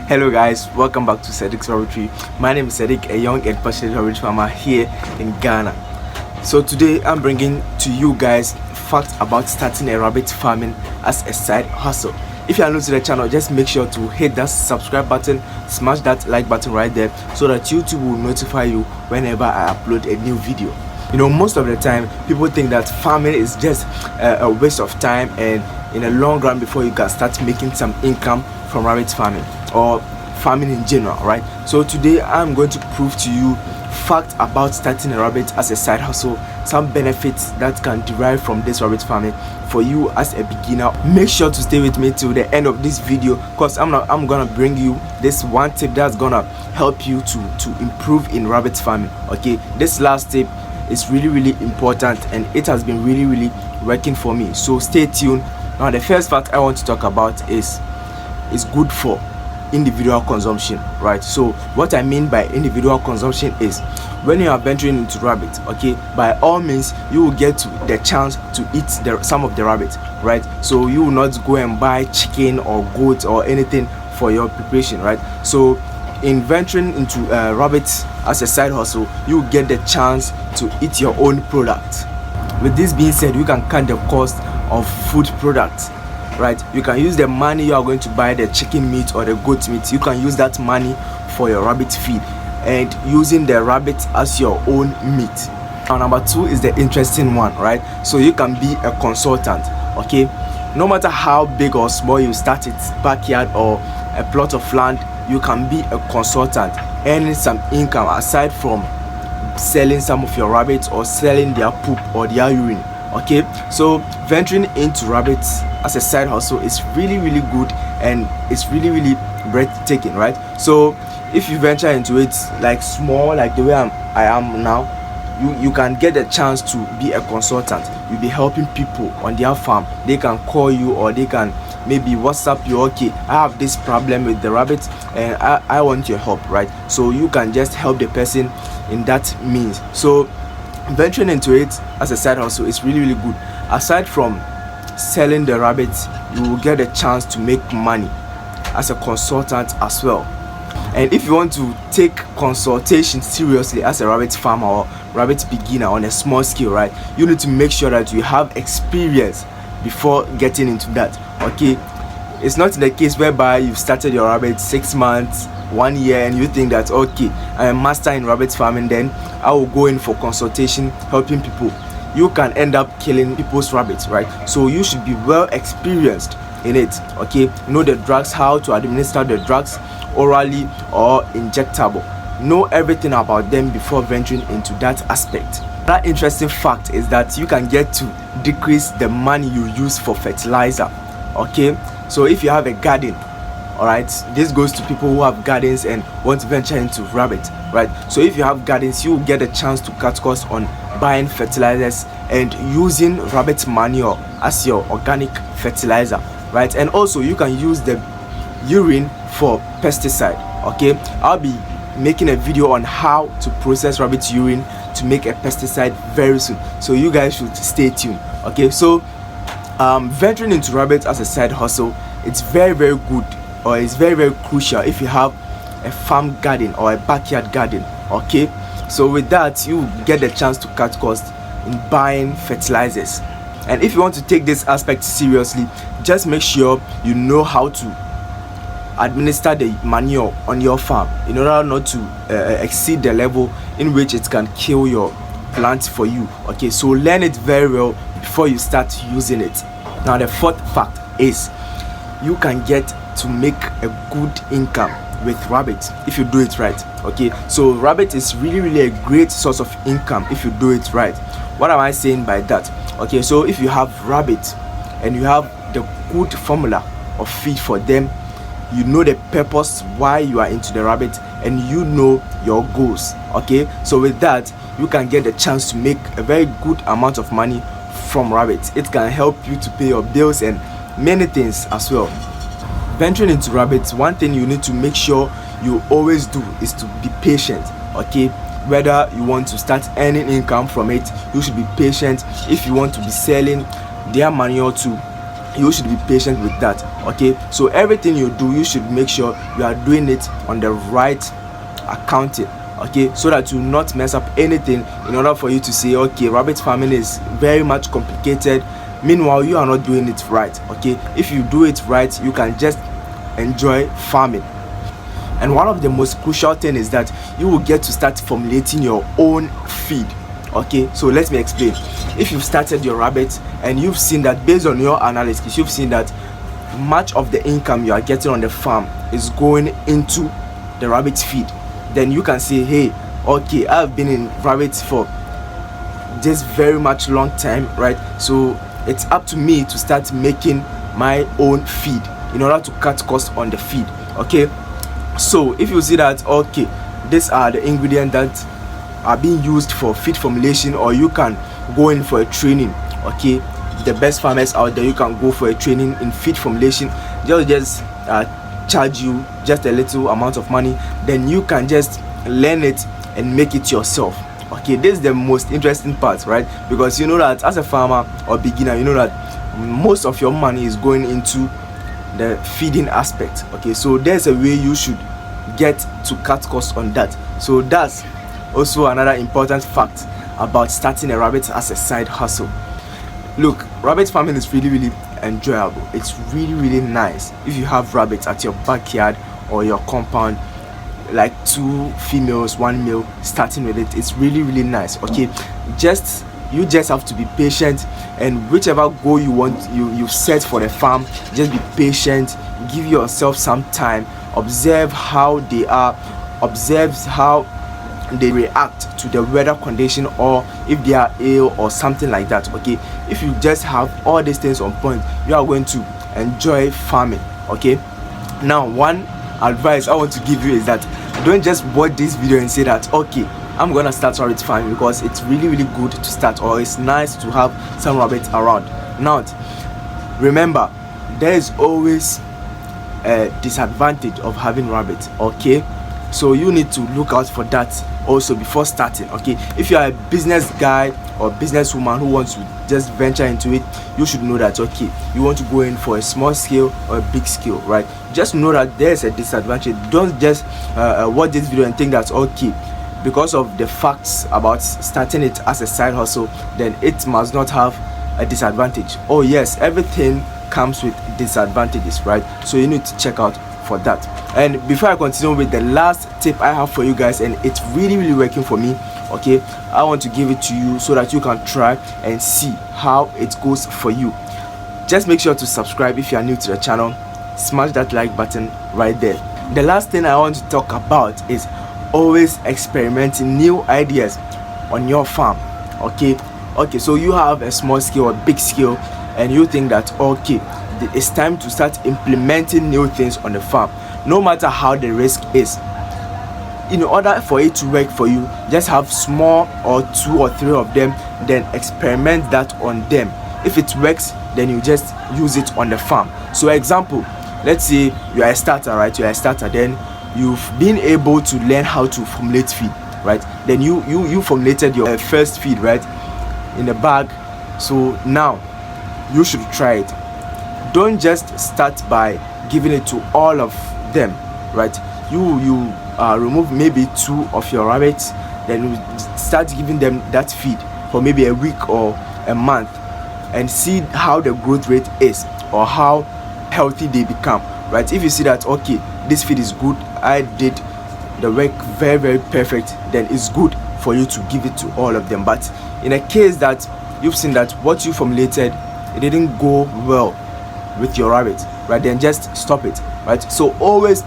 Hello guys, welcome back to Cedric's Rabbitry. My name is Cedric, a young and passionate rabbit farmer here in Ghana. So today I'm bringing to you guys facts about starting a rabbit farming as a side hustle. If you are new to the channel, just make sure to hit that subscribe button, smash that like button right there so that YouTube will notify you whenever I upload a new video. You know, most of the time people think that farming is just a waste of time, and in the long run, before you can start making some income from rabbit farming or farming in general, right? So today I'm going to prove to you fact about starting a rabbit as a side hustle, some benefits that can derive from this rabbit farming for you as a beginner. Make sure to stay with me till the end of this video, because I'm gonna bring you this one tip that's gonna help you to improve in rabbit farming. Okay, this last tip is really important, and it has been really working for me, so stay tuned. Now the first fact I want to talk about is good for individual consumption, right? So what I mean by individual consumption is when you are venturing into rabbit, okay, by all means you will get the chance to eat some of the rabbit, right? So you will not go and buy chicken or goat or anything for your preparation, right? So in venturing into rabbit as a side hustle, you get the chance to eat your own product. With this being said, you can cut the cost of food products, right? You can use the money you are going to buy the chicken meat or the goat meat, you can use that money for your rabbit feed and using the rabbit as your own meat. Now number two is the interesting one, right? So you can be a consultant, okay? No matter how big or small you start, it's backyard or a plot of land, you can be a consultant, earning some income aside from selling some of your rabbits or selling their poop or their urine. Okay, so venturing into rabbits as a side hustle is really good, and it's really breathtaking, right? So if you venture into it like small, like the way I am now, you can get a chance to be a consultant. You'll be helping people on their farm. They can call you or they can maybe WhatsApp you, okay, I have this problem with the rabbits and I want your help, right? So you can just help the person in that means. So venturing into it as a side hustle is really good. Aside from selling the rabbits, you will get a chance to make money as a consultant as well. And if you want to take consultation seriously as a rabbit farmer or rabbit beginner on a small scale, right, you need to make sure that you have experience before getting into that. Okay, it's not in the case whereby you've started your rabbit 6 months, 1 year, and you think that okay, I'm a master in rabbit farming, then I will go in for consultation helping people. You can end up killing people's rabbits, right? So you should be well experienced in it, okay? Know the drugs, how to administer the drugs orally or injectable. Know everything about them before venturing into that aspect. That interesting fact is that you can get to decrease the money you use for fertilizer, okay? So if you have a garden, all right, this goes to people who have gardens and want to venture into rabbit, right? So if you have gardens, you get a chance to cut costs on buying fertilizers and using rabbit manure as your organic fertilizer, right? And also you can use the urine for pesticide. Okay, I'll be making a video on how to process rabbit urine to make a pesticide very soon, so you guys should stay tuned. Okay, so venturing into rabbit as a side hustle, it's very good, or it's very crucial if you have a farm garden or a backyard garden. Okay, so with that you get the chance to cut costs in buying fertilizers. And if you want to take this aspect seriously, just make sure you know how to administer the manure on your farm in order not to exceed the level in which it can kill your plants for you. Okay, so learn it very well before you start using it. Now the fourth fact is you can get to make a good income with rabbit if you do it right. Okay, so rabbit is really a great source of income if you do it right. What am I saying by that? Okay, so if you have rabbit and you have the good formula of feed for them, you know the purpose why you are into the rabbit, and you know your goals. Okay, so with that you can get the chance to make a very good amount of money from rabbits. It can help you to pay your bills and many things as well. Venturing into rabbits, one thing you need to make sure you always do is to be patient. Okay, whether you want to start earning income from it, you should be patient. If you want to be selling their manure to you should be patient with that. Okay, so everything you do, you should make sure you are doing it on the right accounting, okay, so that you will not mess up anything in order for you to say, okay, rabbit farming is very much complicated, meanwhile you are not doing it right. Okay, if you do it right, you can just enjoy farming. And one of the most crucial thing is that you will get to start formulating your own feed. Okay, so let me explain. If you've started your rabbits and you've seen that, based on your analysis, you've seen that much of the income you are getting on the farm is going into the rabbit feed, then you can say, hey, okay, I've been in rabbits for just very much long time, right? So it's up to me to start making my own feed in order to cut costs on the feed. Okay, so if you see that, okay, these are the ingredients that are being used for feed formulation, or you can go in for a training. Okay, the best farmers out there, you can go for a training in feed formulation. They'll just charge you just a little amount of money, then you can just learn it and make it yourself. Okay, this is the most interesting part, right? Because you know that as a farmer or beginner, you know that most of your money is going into the feeding aspect. Okay, so there's a way you should get to cut costs on that. So that's also another important fact about starting a rabbit as a side hustle. Look, rabbit farming is really enjoyable. It's really nice if you have rabbits at your backyard or your compound, like 2 females, 1 male, starting with it. It's really nice. Okay, you just have to be patient, and whichever goal you want, you set for the farm, just be patient, give yourself some time, observe how they are, observe how they react to the weather condition, or if they are ill or something like that. Okay, if you just have all these things on point, you are going to enjoy farming. Okay, now one advice I want to give you is that don't just watch this video and say that, okay, I'm gonna start rabbit farming, because it's really good to start, or it's nice to have some rabbits around. Now remember, there is always a disadvantage of having rabbits. Okay, so you need to look out for that also before starting. Okay, if you are a business guy or businesswoman who wants to just venture into it, you should know that, okay, you want to go in for a small scale or a big scale, right? Just know that there's a disadvantage. Don't just watch this video and think that, okay, because of the facts about starting it as a side hustle, then it must not have a disadvantage. Oh yes, everything comes with disadvantages, right? So you need to check out for that. And before I continue with the last tip I have for you guys, and it's really working for me, okay, I want to give it to you so that you can try and see how it goes for you. Just make sure to subscribe if you are new to the channel. Smash that like button right there. The last thing I want to talk about is always experimenting new ideas on your farm. Okay, so you have a small scale or big scale, and you think that, okay, it's time to start implementing new things on the farm, no matter how the risk is. In order for it to work for you, just have small or 2 or 3 of them, then experiment that on them. If it works, then you just use it on the farm. So example, let's say you are a starter, right? You are a starter, then you've been able to learn how to formulate feed, right? Then you formulated your first feed, right, in a bag. So now you should try it. Don't just start by giving it to all of them, right? You remove maybe 2 of your rabbits, then you start giving them that feed for maybe a week or a month, and see how the growth rate is, or how healthy they become, right? If you see that, okay, this feed is good, I did the work very perfect, then it's good for you to give it to all of them. But in a case that you've seen that what you formulated, it didn't go well with your rabbit, right, then just stop it, right? So always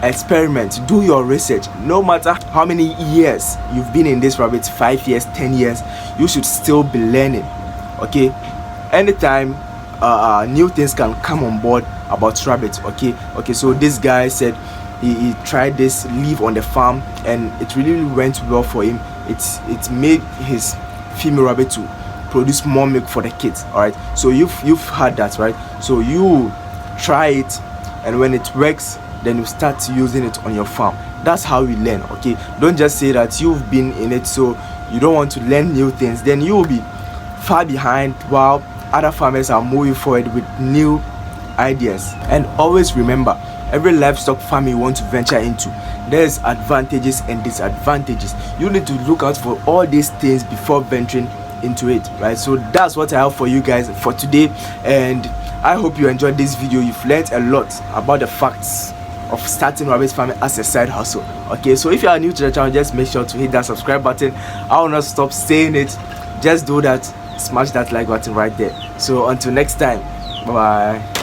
experiment, do your research. No matter how many years you've been in this rabbit, 5 years, 10 years, you should still be learning. Okay, anytime new things can come on board about rabbits. Okay, so this guy said he tried this leaf on the farm, and it really went well for him. It made his female rabbit to produce more milk for the kids. All right, so you've had that, right? So you try it, and when it works, then you start using it on your farm. That's how we learn. Okay, don't just say that you've been in it, so you don't want to learn new things, then you will be far behind, while other farmers are moving forward with new ideas. And always remember, every livestock farm you want to venture into, there's advantages and disadvantages. You need to look out for all these things before venturing into it, right? So that's what I have for you guys for today, and I hope you enjoyed this video. You've learned a lot about the facts of starting rabbit farming as a side hustle. Okay, so if you are new to the channel, just make sure to hit that subscribe button. I will not stop saying it. Just do that, smash that like button right there. So until next time, bye bye.